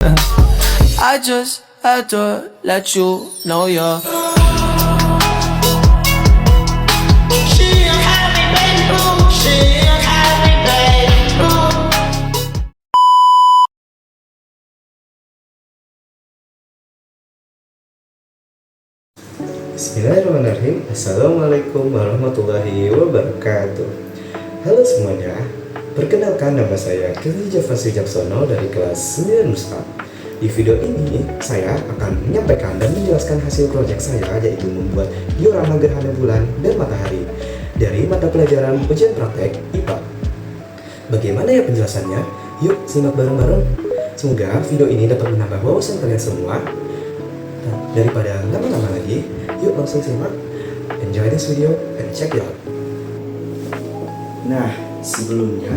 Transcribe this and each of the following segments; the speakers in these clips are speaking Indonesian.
I just had to let you know you're she a happy baby boo, she a happy baby boo. Bismillahirrahmanirrahim. Assalamualaikum warahmatullahi wabarakatuh. Halo semuanya, perkenalkan nama saya Kili Javasi Jaksono dari kelas 9 Mustab. Di video ini saya akan menyampaikan dan menjelaskan hasil proyek saya, yaitu membuat diorama gerhana bulan dan matahari dari mata pelajaran ujian praktek IPA. Bagaimana ya penjelasannya? Yuk simak bareng-bareng. Semoga video ini dapat menambah wawasan kalian semua. Nah, daripada lama-lama lagi, yuk langsung simak. Enjoy this video and check it out. Nah, sebelumnya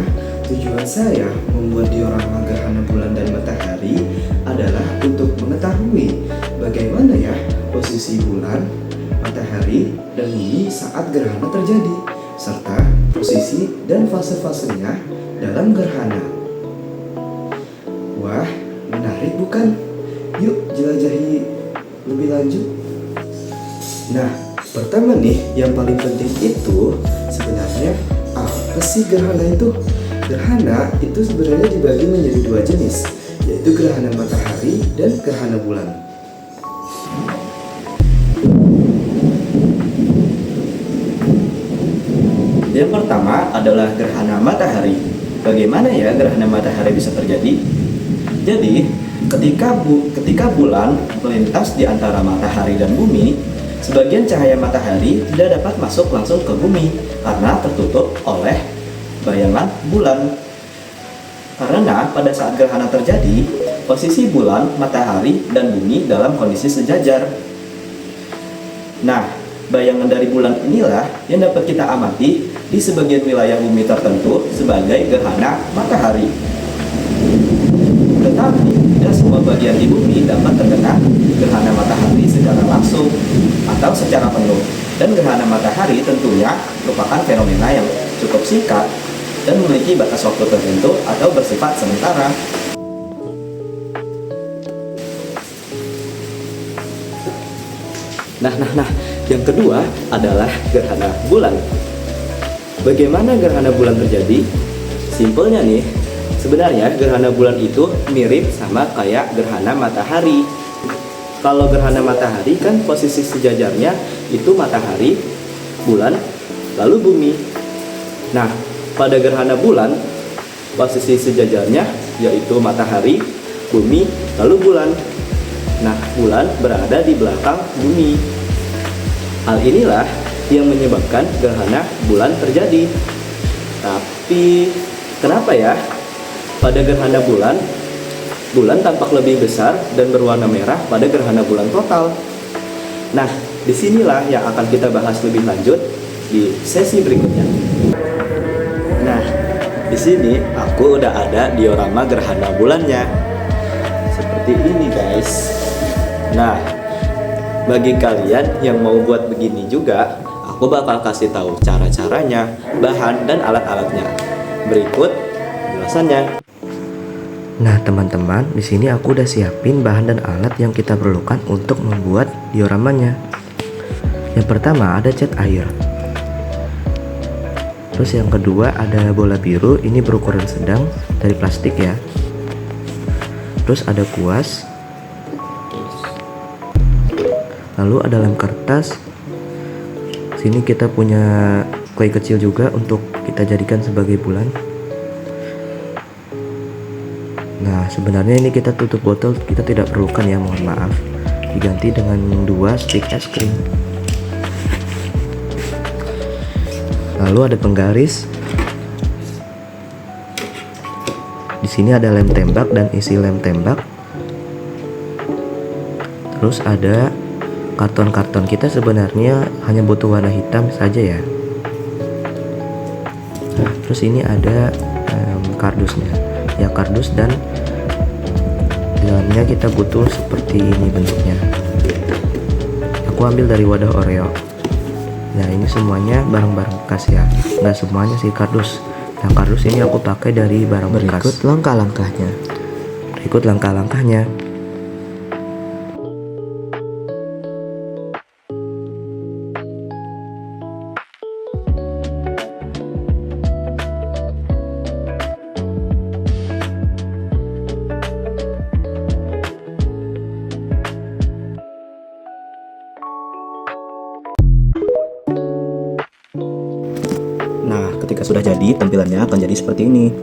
tujuan saya membuat diorama gerhana bulan dan matahari adalah untuk mengetahui bagaimana ya posisi bulan, matahari, dan bumi saat gerhana terjadi, serta posisi dan fase-fasenya dalam gerhana. Wah, menarik bukan? Yuk jelajahi lebih lanjut. Nah, pertama nih, yang paling penting itu sebenarnya apa sih gerhana itu? Gerhana itu sebenarnya dibagi menjadi dua jenis, yaitu gerhana matahari dan gerhana bulan. Yang pertama adalah gerhana matahari. Bagaimana ya gerhana matahari bisa terjadi? Jadi, ketika bulan melintas di antara matahari dan bumi, sebagian cahaya matahari tidak dapat masuk langsung ke bumi karena tertutup oleh bayangan bulan. Karena pada saat gerhana terjadi, posisi bulan, matahari, dan bumi dalam kondisi sejajar. Nah, bayangan dari bulan inilah yang dapat kita amati di sebagian wilayah bumi tertentu sebagai gerhana matahari. Tetapi tidak semua bagian di bumi dapat terkena gerhana matahari secara langsung atau secara penuh. Dan gerhana matahari tentunya merupakan fenomena yang cukup singkat dan memiliki batas waktu tertentu atau bersifat sementara. Nah, yang kedua adalah gerhana bulan. Bagaimana gerhana bulan terjadi? Simpelnya nih, sebenarnya gerhana bulan itu mirip sama kayak gerhana matahari. Kalau gerhana matahari kan posisi sejajarnya itu matahari, bulan, lalu bumi. Nah, pada gerhana bulan, posisi sejajarnya yaitu matahari, bumi, lalu bulan. Nah, bulan berada di belakang bumi. Hal inilah yang menyebabkan gerhana bulan terjadi. Tapi, kenapa ya? Pada gerhana bulan, bulan tampak lebih besar dan berwarna merah pada gerhana bulan total. Nah, disinilah yang akan kita bahas lebih lanjut di sesi berikutnya. Nah, di sini aku udah ada diorama gerhana bulannya. Seperti ini, guys. Nah, bagi kalian yang mau buat begini juga, aku bakal kasih tahu cara-caranya, bahan dan alat-alatnya. Berikut penjelasannya. Nah, teman-teman, di sini aku udah siapin bahan dan alat yang kita perlukan untuk membuat dioramanya. Yang pertama ada cat air. Terus yang kedua ada bola biru, ini berukuran sedang dari plastik ya. Terus ada kuas. Lalu ada lem kertas. Sini kita punya clay kecil juga untuk kita jadikan sebagai bulan. Nah, sebenarnya ini kita tutup botol kita tidak perlukan ya, mohon maaf. Diganti dengan 2 stick es krim. Lalu ada penggaris. Di sini ada lem tembak dan isi lem tembak. Terus ada karton-karton, kita sebenarnya hanya butuh warna hitam saja ya. Terus ini ada kardusnya. Ya, kardus, dan dalamnya kita butuh seperti ini bentuknya. Aku ambil dari wadah Oreo. Nah, ini semuanya barang-barang bekas ya, nggak semuanya sih kardus. Yang kardus ini aku pakai dari barang bekas. Berikut langkah-langkahnya. ikut langkah-langkahnya. Nah, ketika sudah jadi, tampilannya akan jadi seperti ini.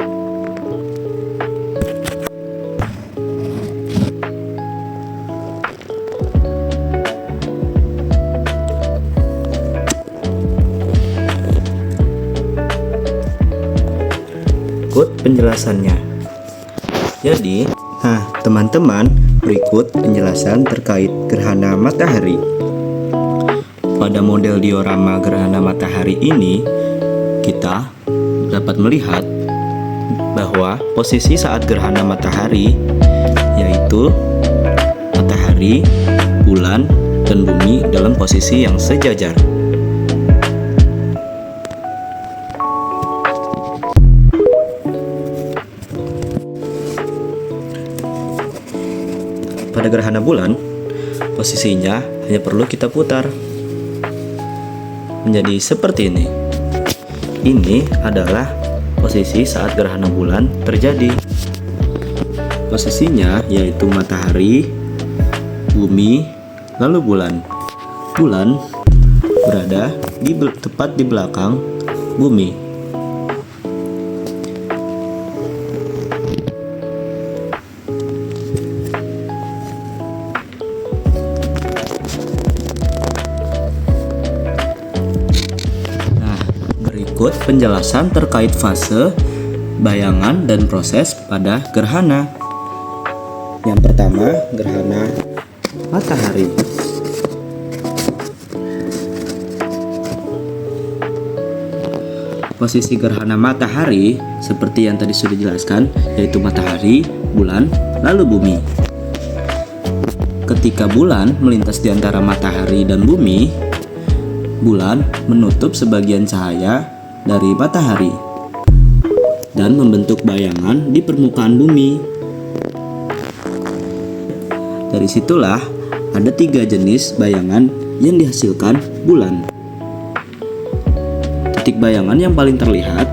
Berikut penjelasannya. Jadi, teman-teman, berikut penjelasan terkait gerhana matahari. Pada model diorama gerhana matahari ini, kita dapat melihat bahwa posisi saat gerhana matahari yaitu matahari, bulan, dan bumi dalam posisi yang sejajar. Pada gerhana bulan, posisinya hanya perlu kita putar menjadi seperti ini. Ini adalah posisi saat gerhana bulan terjadi. Posisinya yaitu matahari, bumi, lalu bulan. Bulan berada tepat di belakang bumi. Berikut penjelasan terkait fase, bayangan, dan proses pada gerhana. Yang pertama, gerhana matahari. Posisi gerhana matahari seperti yang tadi sudah dijelaskan, yaitu matahari, bulan, lalu bumi. Ketika bulan melintas di antara matahari dan bumi, bulan menutup sebagian cahaya dari matahari dan membentuk bayangan di permukaan bumi. Dari situlah ada 3 jenis bayangan yang dihasilkan bulan. Titik bayangan yang paling terlihat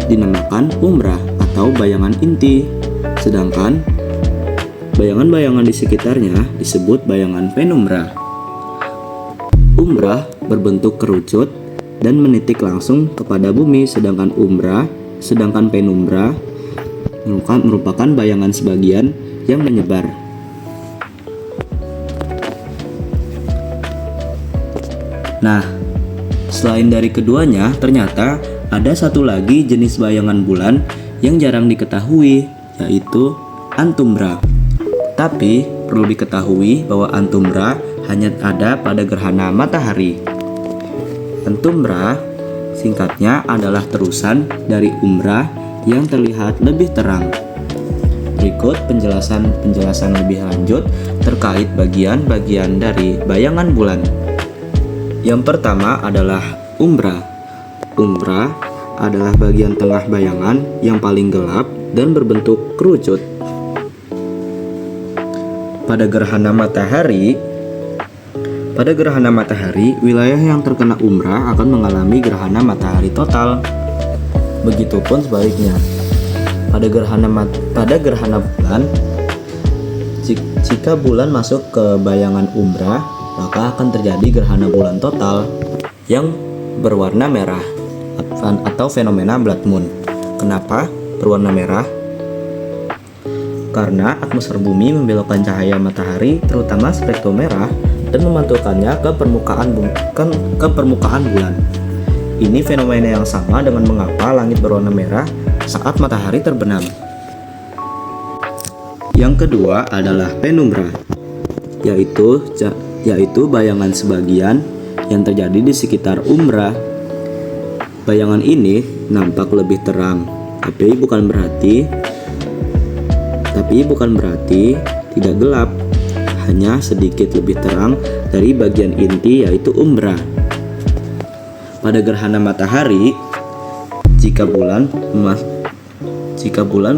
dinamakan umbra atau bayangan inti, sedangkan bayangan-bayangan di sekitarnya disebut bayangan penumbra. Umbra berbentuk kerucut dan menitik langsung kepada bumi, sedangkan penumbra merupakan bayangan sebagian yang menyebar. Nah, selain dari keduanya, ternyata ada satu lagi jenis bayangan bulan yang jarang diketahui, yaitu antumbra. Tapi perlu diketahui bahwa antumbra hanya ada pada gerhana matahari. Antumbra singkatnya adalah terusan dari umbra yang terlihat lebih terang. Berikut penjelasan lebih lanjut terkait bagian-bagian dari bayangan bulan. Yang pertama adalah umbra. Umbra adalah bagian tengah bayangan yang paling gelap dan berbentuk kerucut. Pada gerhana matahari, wilayah yang terkena umbra akan mengalami gerhana matahari total. Begitupun sebaliknya. Pada gerhana bulan, jika bulan masuk ke bayangan umbra, maka akan terjadi gerhana bulan total yang berwarna merah atau fenomena blood moon. Kenapa berwarna merah? Karena atmosfer bumi membelokkan cahaya matahari, terutama spektrum merah, dan memantulkannya ke permukaan bulan. Ini fenomena yang sama dengan mengapa langit berwarna merah saat matahari terbenam. Yang kedua adalah penumbra, yaitu bayangan sebagian yang terjadi di sekitar umbra. Bayangan ini nampak lebih terang, tapi bukan berarti tidak gelap, hanya sedikit lebih terang dari bagian inti yaitu umbra. Pada gerhana matahari, jika bulan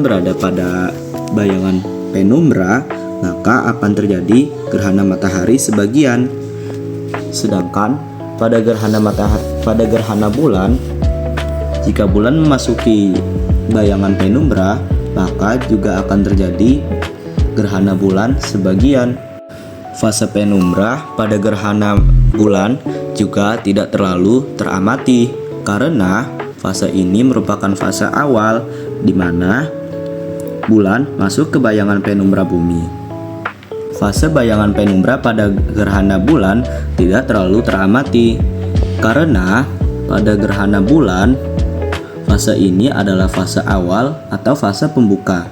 berada pada bayangan penumbra, maka akan terjadi gerhana matahari sebagian. Sedangkan pada gerhana bulan, jika bulan memasuki bayangan penumbra, maka juga akan terjadi gerhana bulan sebagian. Fase penumbra pada gerhana bulan juga tidak terlalu teramati karena fase ini merupakan fase awal di mana bulan masuk ke bayangan penumbra bumi. Fase bayangan penumbra pada gerhana bulan tidak terlalu teramati karena pada gerhana bulan fase ini adalah fase awal atau fase pembuka,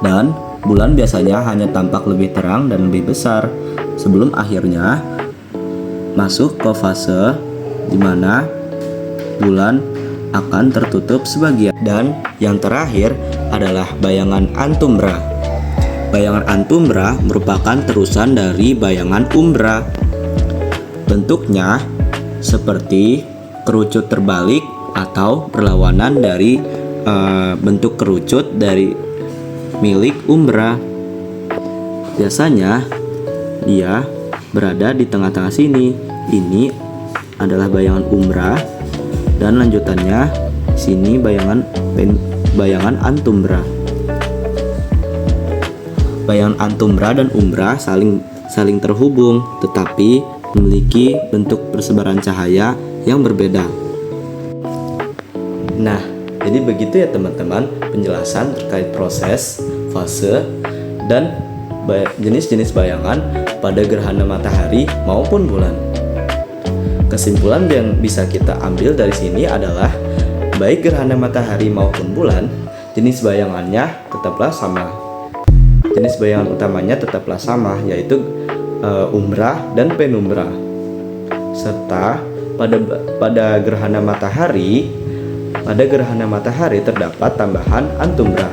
dan bulan biasanya hanya tampak lebih terang dan lebih besar sebelum akhirnya masuk ke fase di mana bulan akan tertutup sebagian. Dan yang terakhir adalah bayangan antumbra. Bayangan antumbra merupakan terusan dari bayangan umbra. Bentuknya seperti kerucut terbalik atau berlawanan dari bentuk kerucut dari milik umbra. Biasanya dia berada di tengah-tengah sini. Ini adalah bayangan umbra dan lanjutannya sini bayangan antumbra. Bayangan antumbra dan umbra saling terhubung tetapi memiliki bentuk persebaran cahaya yang berbeda. Nah, jadi begitu ya teman-teman penjelasan terkait proses, fase, dan jenis-jenis bayangan pada gerhana matahari maupun bulan. Kesimpulan yang bisa kita ambil dari sini adalah baik gerhana matahari maupun bulan, jenis bayangannya tetaplah sama. Jenis bayangan utamanya tetaplah sama, yaitu umbra dan penumbra. Serta pada gerhana matahari terdapat tambahan antumbra.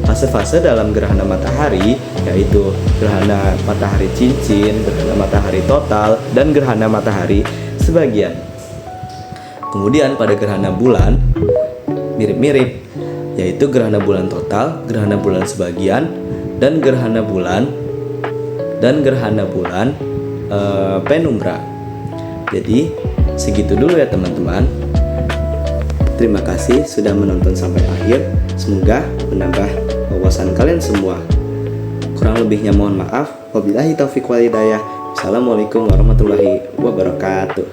Fase-fase dalam gerhana matahari yaitu gerhana matahari cincin, gerhana matahari total, dan gerhana matahari sebagian. Kemudian pada gerhana bulan mirip-mirip, yaitu gerhana bulan total, gerhana bulan sebagian, dan gerhana bulan penumbra. Jadi segitu dulu ya teman-teman. Terima kasih sudah menonton sampai akhir. Semoga menambah wawasan kalian semua. Kurang lebihnya mohon maaf. Wabillahi taufiq wal hidayah. Assalamualaikum warahmatullahi wabarakatuh.